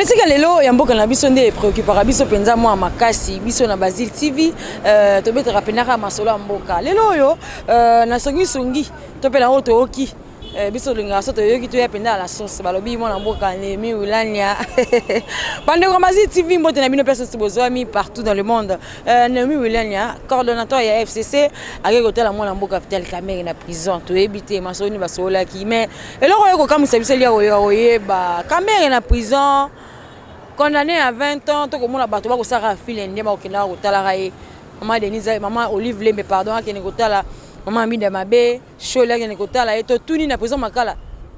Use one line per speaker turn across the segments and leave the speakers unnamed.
politique lelo ya mboka na biso nde préoccupera biso penza moi makasi biso na Basile TV to betera penaka masolo ya mboka lelo yo na songi to pela oto oki biso linga soto yoki to ya penda la sauce balobi moi na mboka Nehemi Wilania bande ko Basile TV mbote na bino personne bozwami partout dans le monde Nehemi Wilania coordonnateur ya FCC ake kotela moi na mboka Vital Kamerhe na prison to ebité masolo ni basola ki mais eloko yoko kamisa biso lia oyeba Kamerhe na prison condamné à 20 ans to komona bato ba ko saka file ndie ba okenda ko tala rae maman Denise maman Olive Lembe pardon akene ko tala maman Mida Mabe shola akene ko tala eto tuni na prison makala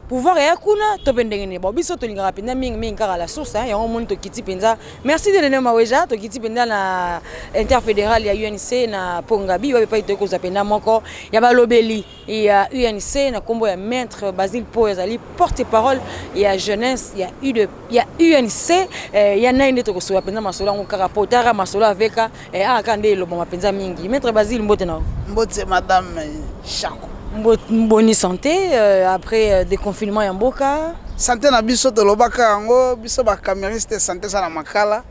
pouvoir ya kuna to pendengene bo biso to lingaka penda mingi kaka la source ya monde to kiti penza merci de Nene Maweja to kiti penda na interfédéral ya UNC na Pongabi wa pa to ko zapenda moko ya balobeli ya UNC na kombo ya maître Basile Po ezali porte-parole ya jeunesse ya UNC ya nainde to ko so penda masolo ngo kaka potara masolo aveka akande lo bon penza mingi maître Basile mbote na
mbote madame Chako
bonne santé après déconfinement ya mboka
santé na biso to lobaka yango biso ba camériste santé sana makala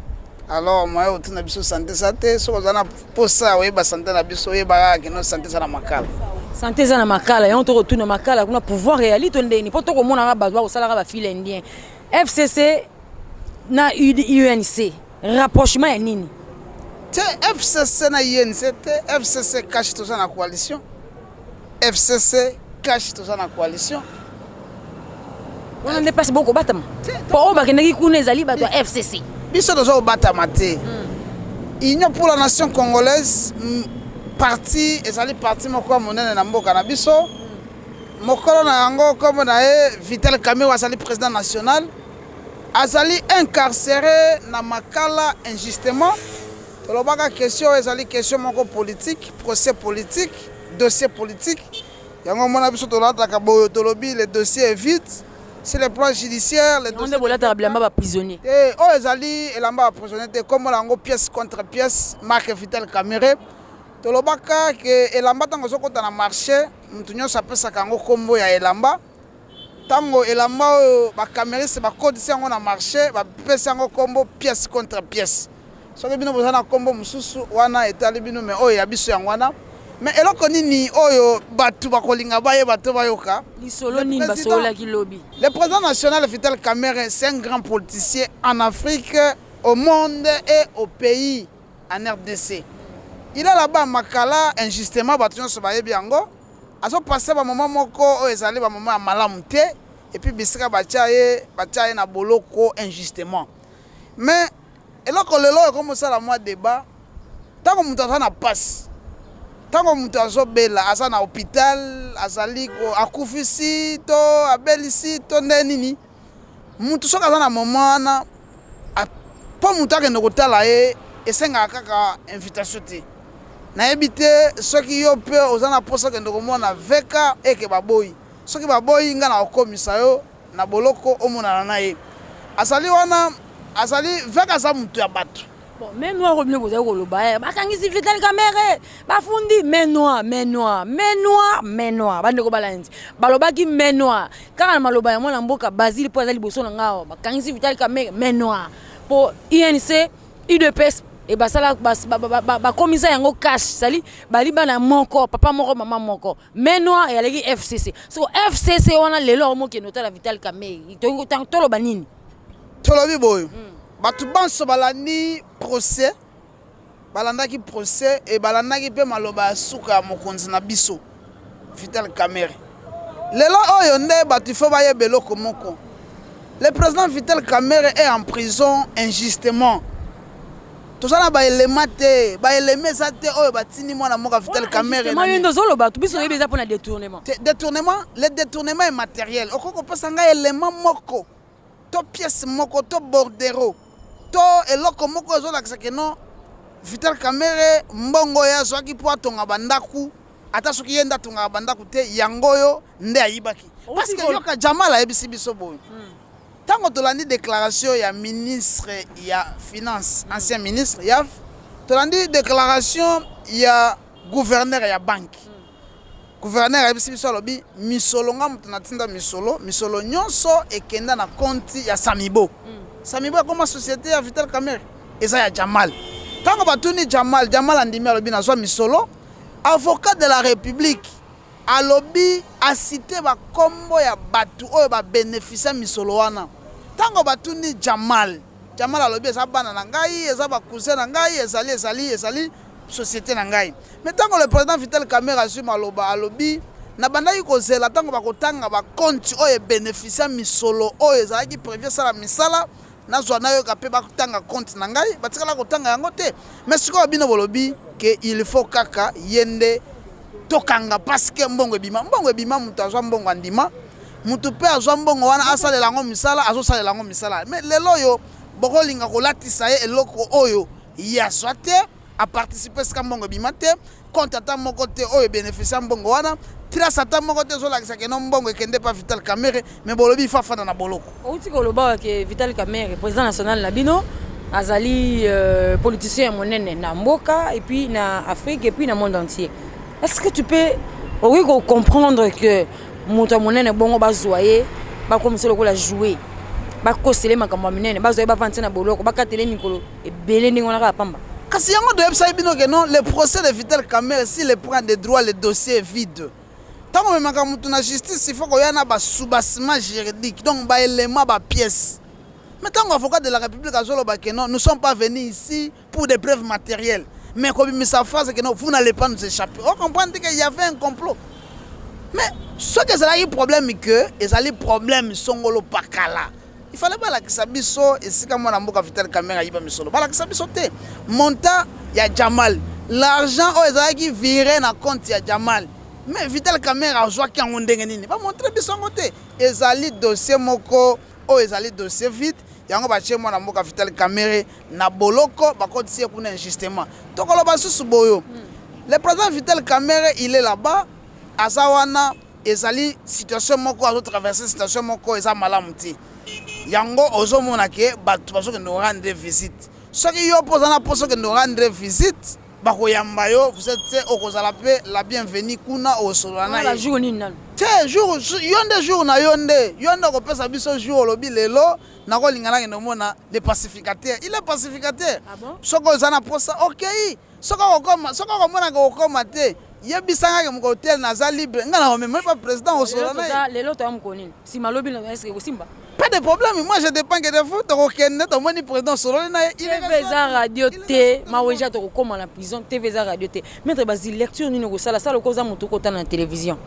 alors moi auto na biso santé santé so zana posa we ba santé na biso ye ba ke no santé sana makala
santé sana makala ya on to retourne makala kuna pouvoir réalité ndeni poto ko mona ba ba sala ba file indien FCC na UNC rapprochement ya nini
te FCC na UNC te FCC cache tout ça na coalition FCC cache tout ça dans la coalition.
On ne dépasse beaucoup batama. Pour eux, qui kuna ezali bato FCC.
Biso dozo batama te. Union pour la nation congolaise parti ezali parti moko monene na mboka na biso. Mokolo na yango comme na Vital Kamerhe azali président national. Azali incarcéré na makala injustement. Tolobaka question ezali question moko politique, procès politique. Dossier politique. Yango mona biso tolata boyo tolobi le dossier est vite. C'est le plan judiciaire, le dossier.
On est blamba prisonnier.
Ezali elamba prisonnier comme lango pièce contre pièce marque Vital Kamerhe. Tolobaka que elamba tango sokota na marché, mutu nyo sapesa kango kombo ya elamba. Tango elamba ba camériste ba codicien ngo na marché, ba pesa ngo kombo pièce contre pièce. Soki bino bozana kombo mususu wana etali bino mais oyo ya biso yango wana. Mais eloko nini oyo batu bakolinga baye batu bayoka
lisolo nini basola ki lobby.
Le président national Vital Kamerhe c'est un grand politicien en Afrique, au monde et au pays en RDC. Il a là-bas makala injustement batu nyonso baye biango. Aso passer ba moment moko o ezali ba moment malamu te et puis bisika bachaye na boloko injustement. Mais eloko lelo comme ça la moi débat tant que mutu na passe tango mutu azobela aza na hôpital azali ko akufisi to abelisi to ndenini mutu soka aza na moment na po mutu akende kotala ye esengaka kaka invitation te nayebi te soki yo mpe oza na posa kende komona veka eke baboyi soki baboyi nga na okomisa yo na boloko omonana na ye azali wana azali veka aza mutu ya bato.
Mais noir revenu vous avez le bail. Bakangisi Vital Kamerhe. Bafundi mais noir. Bande ko balandi. Balobaki mais noir. Quand maloba mo na mboka Basile po azali boso na ngao. Bakangisi Vital Kamerhe mais noir. Pour INC, UDPS et basala ba commissaire yango cash sali bali bana moko papa moko maman moko. Mais noir et aleki FCC. So FCC wana lelo mo ke nota la Vital Kamerhe. To lo banini.
Tolobi boyo. Batu banso balandi procès balandaki procès et balandaki pe maloba suka mokonzi na biso Vital Kamerhe lelo oyo nde batu fo baye beloko moko le président Vital Kamerhe est en prison injustement tozana ba élément te ba élément ça te oyo batini mwana moka Vital Kamerhe
na ndo zolo batu biso yebeza pona détournement
le détournement est matériel okoko pasanga élément moko to pièce moko to bordereau to eloko moko ezolakisa ke non Vital Kamerhe mbongo ya zwaki po atonga bandaku ata soki yenda tonga bandaku te yango yo nde ayibaki parce que yoka jamala ebisi biso boy tango tolandi déclaration ya ministre ya finance ancien ministre ya tolandi déclaration ya gouverneur ya banque gouverneur ebisi biso alobi misolo nga mutu natinda misolo nyonso ekenda na konti ya Samibo Samiboya comme société ya Vital Kamerhe eza ya Jamal. Tango batuni Jamal andimi alobi na zwa misolo, avocat de la République alobi a cité ba kombo ya batu oyo ba bénéficier misolo wana. Tango batuni Jamal alobi eza bana na ngai, eza ba cousin na ngai, ezali société na ngai. Mais tango le président Vital Kamerhe assume alobi na bandaki kozela tango bakotanga ba compte oyo bénéficier misolo oyo ezalaki prévu sala misala nazwa nayo ka pe bakotanga compte na ngai batikala kotanga yango te. Mais sikoyo bino bolobi que il faut kaka yende tokanga parce que mbongo ebima mutu azwa mbongo andima mutu pe azwa mbongo wana asalela yango misala azosalela yango misala. Mais lelo oyo bokolinga kolatisa ye eloko oyo yaswa te a participer sika mbongo ebima te compte ata moko te oyo bénéficier mbongo wana trace ata moko te ozolakisa ke no mbongo ekende pa Vital Kamerhe mais bolobi fa fanda na boloko.
Outi koloba ke Vital Kamerhe président national na bino azali politicien monene na mboka et puis na Afrique et puis na monde entier. Est-ce que tu peux comprendre que moto monene bongo bazoye ba komisa lokola jouer ba kosele makambo monene bazoye ba vantena boloko ba katele mikolo ebele ndingo na ka pamba?
Kasi yango de website bino que non le procès de Vital Kamerhe si le prend des droits le dossier est vide. Tant que memaka mutu na justice il faut qu'il y ait ba soubassement juridique donc ba élément ba pièce. Mais tant qu'avocat de la République a zolo ba que non nous sommes pas venus ici pour des preuves matérielles. Mais comme il sa phrase que non vous n'allez pas nous échapper. On comprend qu'il y avait un complot. Mais ce que c'est là le problème que les problèmes sont au pakala. Il fallait pas la kisabiso et si comme on a mboka Vital Kamerhe yiba misolo. Ba la kisabiso te. Monta ya Jamal. L'argent o ezali qui virer na compte ya Jamal. Mais Vital Kamerhe a joué qui en ndenge nini. Ba montrer biso ngote. Ezali dossier moko o ezali dossier vite. Yango ba che mona mboka Vital Kamerhe na boloko ba kotisi pour injustement. Tokolo ba susu boyo. Le président Vital Kamerhe il est là-bas. Azawana ezali situation moko azo traverser situation moko eza malamu ti. Yango ozomona ke batu baso ke no rendre visite. Soki yo posana poso ke no rendre visite ba koyamba yo vous êtes okozala pe la bienvenue kuna osolana
la journée nan.
Te jour jour na yonde ko pesa biso jour lobi lelo na ko lingana ke no mona de pacificateur. Il est pacificateur.
Ah bon?
Soko ozana posa OK. Soko mona ko koma te. Yebisanga ke mko hotel na za libre. Ngana même pas président osolana.
Lelo to amkonini. Si malobi na est-ce que Simba?
Pas de problème, moi je dépends que de vous, tu président Solona.
TVza Radio T, Maweja to koma na prison, TVza Radio T. Maître Basile lecture ni no sala sala koza mutu kota na télévision.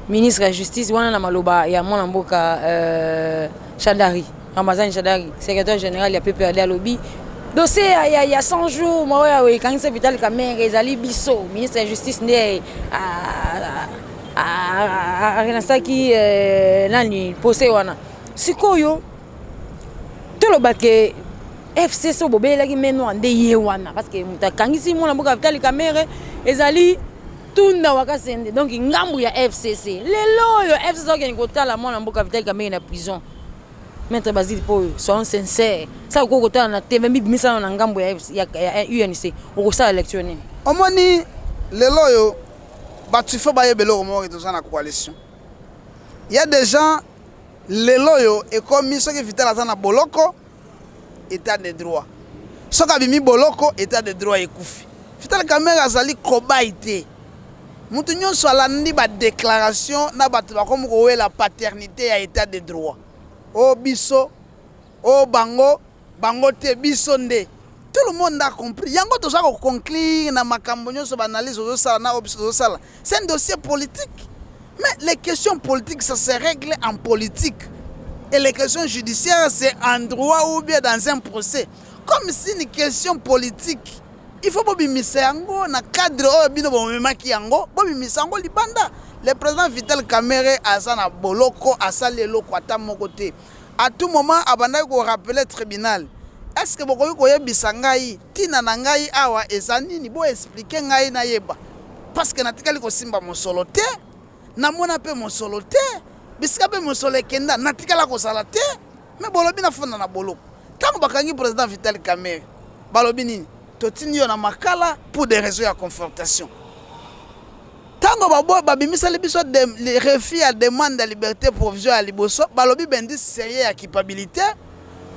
Ministre de la Justice wana na maloba ya mwana mboka Chadari, Ramazan Chadari, secrétaire général ya PPRD à lobby. Dossier il y a 100 jours, moi oui, quand c'est Vital Kamerhe ezali biso, ministre de la Justice ndé arenasaki nani posé wana sikoyo toloba ke FCC bobelaki meno ande ye wana parce que mutakangisi mona mboka Vital Kamerhe ezali tunda wakasende donc ngambu ya FCC lelo yo FCC okeni kotala mona mboka Vital Kamerhe na prison. Maître Basile Poyo soyons sincères ça ko kotala na TV mibimisa na ngambu ya UNC okosala électionner
omoni lelo yo tu fais bailler belo mo que dans la coalition. Il y a des gens les loyo et comme ceux qui Vital azana boloko état de droit. Ceux qui bimi boloko état de droit ekufi. Vital Kamerhe azali kobaité. Mutu nyonso alandi ba déclaration na batu ba comme ko la paternité à état de droit. O biso o bango te biso nde. Tout le monde a compris. Yango to ko conclure na makambo nyonso banalise au sala na obiso sala. C'est un dossier politique. Mais les questions politiques ça se règle en politique. Et les questions judiciaires c'est en droit ou bien dans un procès. Comme si une question politique il faut bobimisa yango na cadre o bino bomemaki yango bobimisa yango libanda. Le président Vital Kamerhe azana boloko asali eloko ata moko te. À tout moment abanda ko rappeler tribunal. Est-ce que vous avez bisangai tina nangai awa ezani ni bo expliquer ngai na yeba parce que natikali ko simba mosolo te na mona pe mosolo te bisika pe mosolo kenda natikala ko sala te mais bolobi na fona na boloko tango bakangi président Vital Kamerhe balobi nini totini yo na makala pour des raisons de confrontation tango babo babimisa libiso refus à demande de liberté provisoire à liboso balobi bendi sérieux à culpabilité.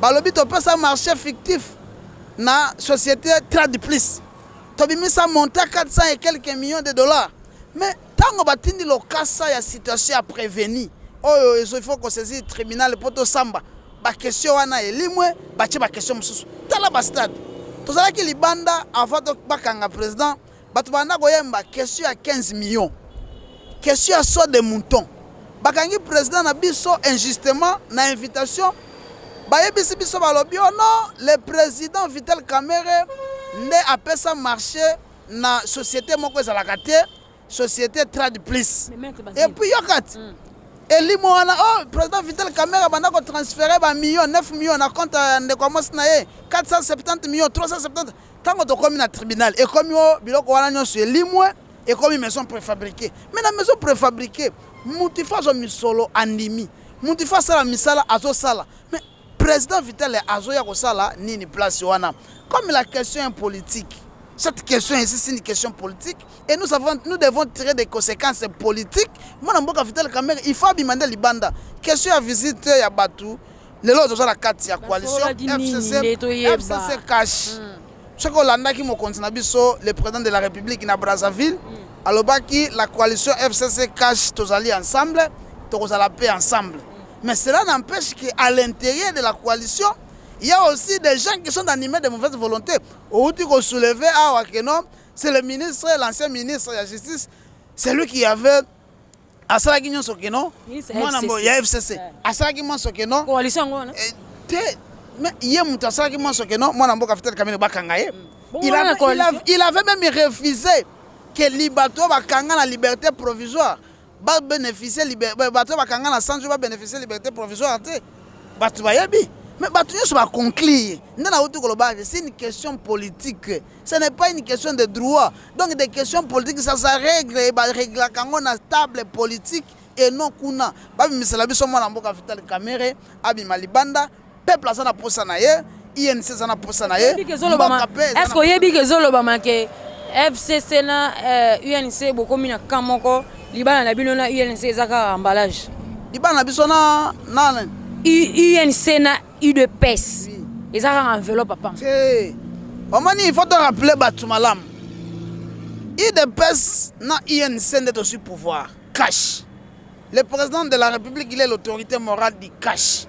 balobi topesa marché fictif na société Tradiplis tobimisa monté 400 et quelques millions de dollars. Mais tango batindi lokasa ya situation à prévenir oyo il faut que saisir tribunal poto samba ba question wana elimwe bache ba question mususu tala ba stade tozalaki libanda avant to bakanga président batu banda koyemba question ya 15 millions question ya saut de mouton bakangi président na biso injustement na invitation bayebisi biso balobi non le président Vital Kamerhe nde apesa marché na société moko ezalaka te société Tradiplis et puis yokati elimo wana oh président Vital Kamerhe banda ko transférer ba millions 9 millions na compte ndeko amosi na ye 470 millions 370 tango tokomi na tribunal ekomi o biloko wana nyonso elimwe ekomi maison préfabriquée mais na maison préfabriquée mutu fazo misolo andimi mutu fasala misala azosala mais président Vital azoya kosala nini place wana comme la question est politique. Cette question ici, c'est une question politique. Et nous devons tirer des conséquences politiques. Moi, je Vital Kamerhe, il faut abimanda libanda. Question à visiter ya Batu. Les autres sont la 4 ya coalition. FCC cash. Ce qu'on a qui le président de la République na Brazzaville. Alors la coalition FCC cash tous alliés ensemble, tous la paix ensemble. Mais cela n'empêche qu'à l'intérieur de la coalition, il y a aussi des gens qui sont animés de mauvaise volonté. Au lieu de soulever à Wakeno, c'est le ministre, l'ancien ministre de la Justice, c'est lui qui avait à Salagignon Sokeno, il y a FCC. À Salagignon Sokeno, mais il y a un Salagignon Sokeno, moi, Vital Kamerhe Bakangaye. Il avait même refusé que Libato Bakanga la liberté provisoire va bénéficier Libato Bakanga la santé va bénéficier liberté provisoire. Batu Bayabi. Mais Batounyos va conclure. C'est une question politique. Ce n'est pas une question de droit. Donc des questions politiques, ça règle. Règle la table politique et non kuna. Babi misalabi somo na mboka Vital Kamerhe, abi malibanda, peuple sana posa na ye, INC sana posa na ye.
Est-ce que yebi ke zolo ba make FCC na UNC bokomi na kamoko, libana na bino na UNC zaka emballage.
Libana na biso na
UNC na UDPS. Ils ont un enveloppe papa.
Il faut te rappeler Batoumalam. UDPS na UNC n'est aussi pouvoir. Cash. Le président de la République, il est l'autorité morale du cash.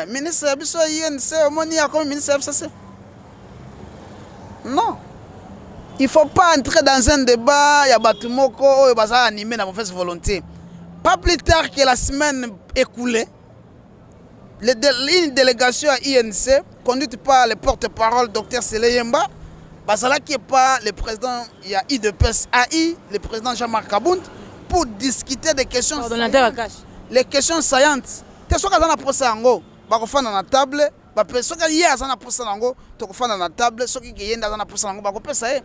Ministre Abisso UNC, Omoni a comme ministre FCC. Non. Il ne faut pas entrer dans un débat, il y a Batumoko, il y a animé dans mauvaise volonté. Pas plus tard que la semaine écoulée, une délégation à INC, conduite par le porte-parole Dr Sele Yemba, qui est pas le président IDPS AI, le président Jean-Marc Kabound, pour discuter des questions saillantes. Les questions saillantes. Tu sais qu'on a posé en haut, on va la table, ceux qui y a na posé en haut, tu vas na table, ceux qui y a na posé en haut, on va faire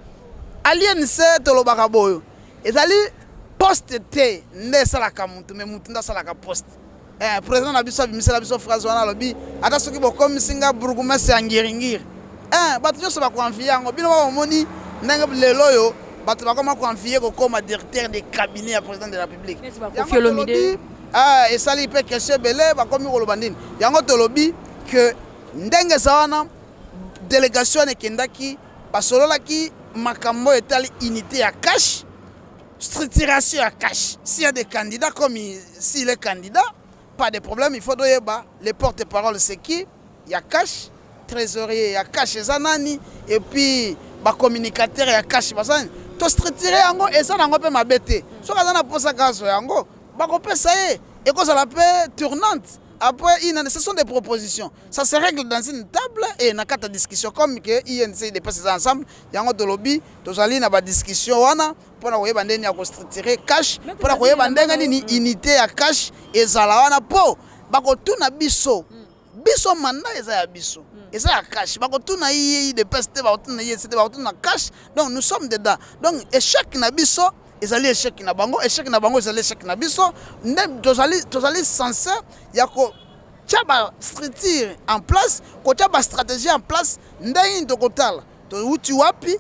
à l'INC, tu vas le et d'aller poste T, ne salaka mutu, mais mutu na salaka poste. Président Nabiso Bimisela Nabiso phrase wana lobi ata soki bokomi singa burgumestre ya ngiringiri bato nyonso bakonfie yango bino bamoni ndenge lelo oyo bato bakoma konfie kokoma directeur de cabinet ya président de la République esali mpe question ebele bakomi koloba ndini yango tolobi ke ndenge eza wana délégation ekendaki basololaki makambo etali unité ya cash structuration à cash. S'il y a des candidats comme s'il est candidat, pas de problème, il faut donner les porte-parole, c'est qui? Il y a cash, trésorier, il y a cash, Zanani, et puis les communicateurs, il y a cash. Tu structuré yango et ça n'a pas ma bête. Si on a posé cash yango, ça y est, et quand ça la paix tournante. Après, ce sont des propositions. Ça se règle dans une table et dans quatre discussions. Comme que INC dépasse ensemble, il y a un lobby, tous allés dans la discussion pour la structurer cash, pour la unité à cash et zalawana po. Bako tuna biso, biso mandat et ça biso. Et ça cash. Bako tuna i de peste, bako tuna i c'était bako tuna cash. Donc nous sommes dedans. Donc échec na biso. Ils allaient échec na bango, échec na bango, ils allaient échec na biso. Tous allés censés, il y a ko tchaba structure en place, ko tchaba stratégie en place. Ndai ndo kotala, to uti wapi,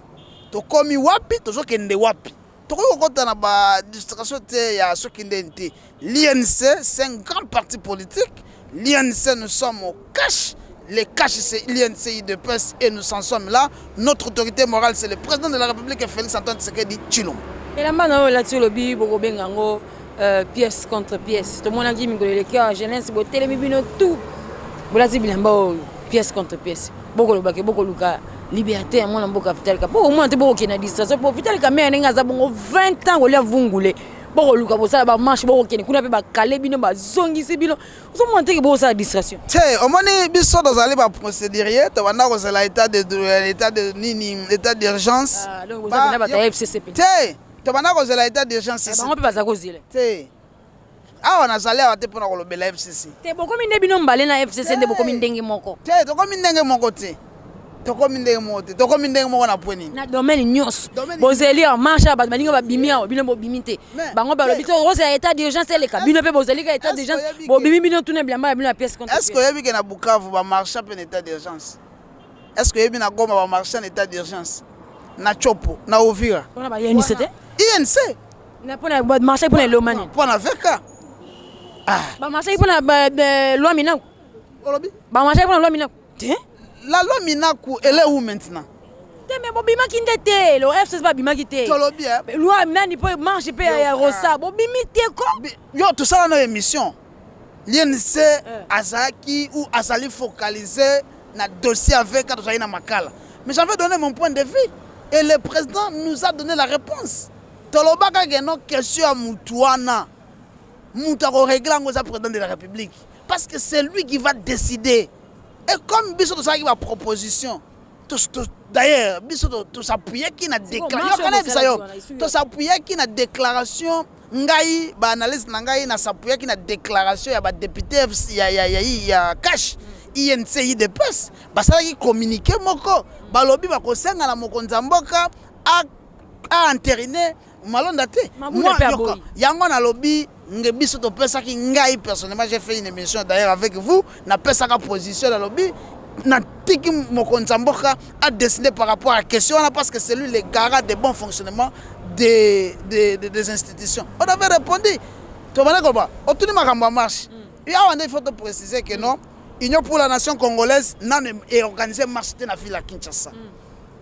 to komi wapi, to zo kende wapi. To ko kota na ba distraction te ya so kende nte. L'INC c'est un grand parti politique. L'INC nous sommes au cash. les caches c'est l'INCI de presse et nous en sommes là. Notre autorité morale c'est le président de la République Félix Antoine Tshisekedi Tshilombo.
Et la mano là sur le bi boko bengango pièce contre pièce. Tout le monde a dit le cœur jeunesse bo télé bino tout. Bolati bilamba pièce contre pièce. Boko lo bake boko luka liberté mon mboka Vital Kamerhe. Pour moi te boko kena distraction pour Vital Kamerhe nga za bongo 20 ans olia vungule. Boko luka bosala ba marche boko kene kuna pe ba kale bino ba zongisi bino. Oso monter ke boko sa distraction.
Te omoni biso dozali ba procédurier to banda ko c'est l'état de nini état d'urgence.
Ah donc vous avez ba FCCP.
Te to banda ko c'est l'état d'urgence ici.
Ba on peut pas ça causer.
Te awa nazali awa te pona ko lobela FCC.
Te boko minde bino mbale na FCC nde boko mindenge moko.
Te to ko mindenge moko te. Toko mindenge moko na pweni
na domaine nyos bozeli en marche ba baninga ba bimia bino bo bimite bango ba lobito rose état d'urgence le ka bino pe bozeli ka état d'urgence bo bimi bino tune blamba bino pièce contre.
Est-ce que yebi ke na Bukavu ba marche en état d'urgence? Est-ce que yebi na Goma ba marche en état d'urgence? Na Chopo na Uvira
on ba yeni c'était
INC
na pona ba marche pona lo mani
pona veka
ba marche pona ba loi mina
olobi
ba marche pona loi mina te
la loi Minaku, elle est où maintenant?
Mais bobima kindete, le FCC ba bima kite.
Tolobi
loi nani po marche pe ya rosa, bobimi te ko.
Yo tout ça dans émission. L'INC Azaki ou Azali focalisé na dossier avec Katosai na Makala. Mais j'avais donné mon point de vue et le président nous a donné la réponse. Toloba ka geno question à Mutuana. Mutako régler ngoza président de la République parce que c'est lui qui va décider. Et comme biso to saki ba proposition, d'ailleurs biso to s'appuyer qui na déclaration, to s'appuyer qui na déclaration ngai ba analyse na ngai na s'appuyer qui na déclaration ya ba député ya cash INCI de presse ba sala ki communiquer moko ba lobi ba kosenga na mokonzi mboka a entériner malonda te moi yango na lobi ngebiso to pesa ki ngai personnellement j'ai fait une émission d'ailleurs avec vous na pesa ka position na lobi na tiki mokonzi mboka a décidé par rapport à la question parce que c'est lui le garant de bon fonctionnement des institutions. On avait répondu to bana ko ba otuni makambo marche ya wande il faut te préciser que non Union pour la nation congolaise n'a organisé marche na ville à Kinshasa.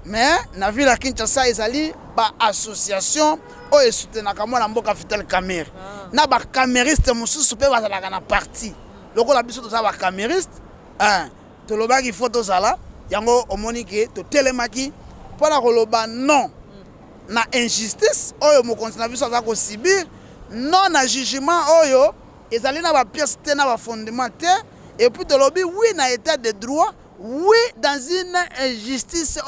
Mais na ville à Kinshasa ezali ba association o esutenaka mwana mboka Vital Kamerhe na ba camériste mususu pe bazalaka na parti lokola biso to za ba camériste to lobaki photo zala yango omoni ke to telemaki pona koloba non na injustice oyo mokonzi na biso za ko subir non na jugement oyo ezali na ba pièce te na ba fondement te et puis to lobi oui na état de droit. Oui, dans une injustice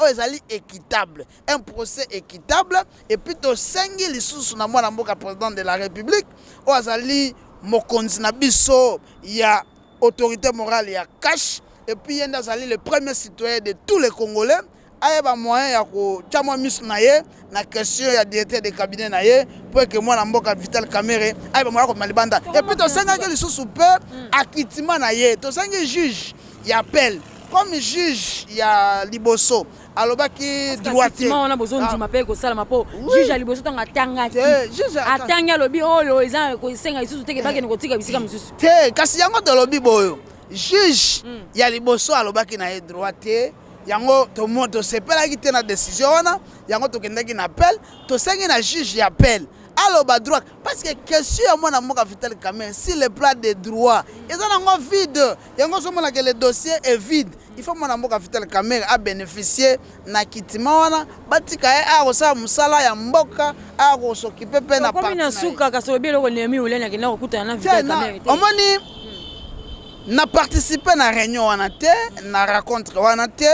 équitable, un procès équitable, et puis to sengi lisusu na mwana mboka président de la République, o azali mokonzi na biso ya autorité morale ya cash, et puis yenda azali le premier citoyen de tous les Congolais, ayeba moyen ya ko chamwa misu na ye na question ya directeur de cabinet na ye pour que mwana mboka Vital Kamerhe ayeba moyen ko malibanda, et puis to senga ke lisusu pe akitima na ye, to sengi juge ya appel. Comme juge, il y a Liboso. Alors, qui droitier.
On a besoin de m'appeler comme ça, ma peau. Juge à Liboso, on a tanga. Juge à tanga lobby, oh, les gens qui sont ici, qui sont ici, qui sont ici.
Kasi yango de lobby boyo. Juge, il y a Liboso, alors qui n'a droitier. Yango to monde to sepela qui tient la décision wana. Yango to kende qui n'appelle. To sengi na juge y appelle. Alors bas droit parce que question à moi na moka Vital Kamerhe si le plat de droit ils ont un vide yango so mona que le dossier est vide il faut mona moka Vital Kamerhe a bénéficier na kitima wana batika a kosa musala ya mboka a ko s'occuper pe na
parti na suka ka so bien ko nemi ulenya kina okuta na Vital Kamerhe
omoni na participer na réunion wana te na rencontre wana te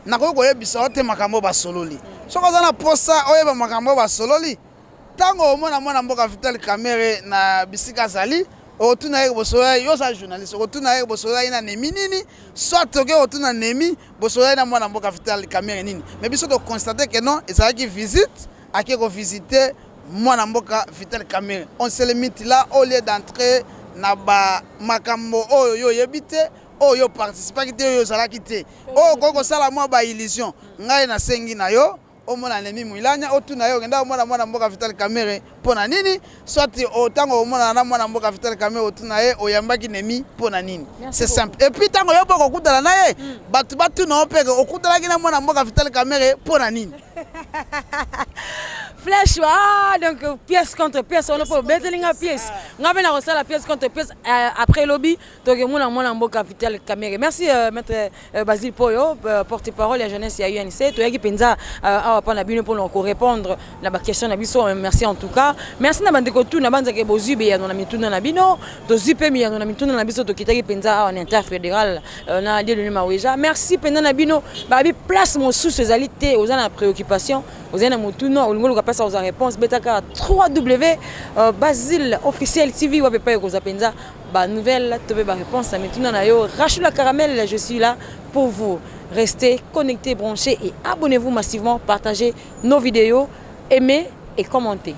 na ko yebisa te makambo ba sololi so ko za na posa oyeba makambo ba sololi tango mwana mboka Vital Kamerhe na bisika zali otuna ye bosoya yo sa journaliste otuna ye bosoya ina nemi nini soit toke otuna nemi bosoya na mwana mboka Vital Kamerhe nini mais biso to constater que non ezala ki visite ake ko visiter mwana mboka Vital Kamerhe on se limite là au lieu d'entrer na ba makambo oyo yo yebite oyo participer kite yo zala kite o koko sala mo ba illusion ngai na sengi na yo omona Nemi Mwilanya otuna yo ngenda omona mwana mboka Vital Kamerhe pona nini soit otango omona na mwana mboka Vital Kamerhe otuna ye oyambaki Nemi pona nini. C'est simple. Et puis tango yo boko kutala na ye batu na opeke okutala kina mwana mboka Vital Kamerhe pona nini.
Flèche, donc pièce contre pièce, on a pas betelinga pièce. On a bien reçu la pièce contre pièce après lobby. Donc mon mboka Vital Kamerhe. Merci maître Basile Poyo, porte-parole de la jeunesse à UNC. Tu as qui pensa à prendre la bine pour nous répondre à la question de biso. Merci en tout cas. Merci na bande ko tout na bande ke bozubi ya na mituna na bino. To zupe mi ya na mituna na biso to kitaki pensa en interfédéral na dia de Maweja. Merci pensa na bino. Ba bi place mon sous ces alités aux ana préoccupation. Aux ana mutuna olingolo ça aux réponses betaka 3W Basile officiel TV wa pepa ko zapenza ba nouvelle tobe ba réponse mais tout na yo Rachula Caramel je suis là pour vous. Restez connectés, branchés et abonnez-vous massivement, partagez nos vidéos, aimez et commentez.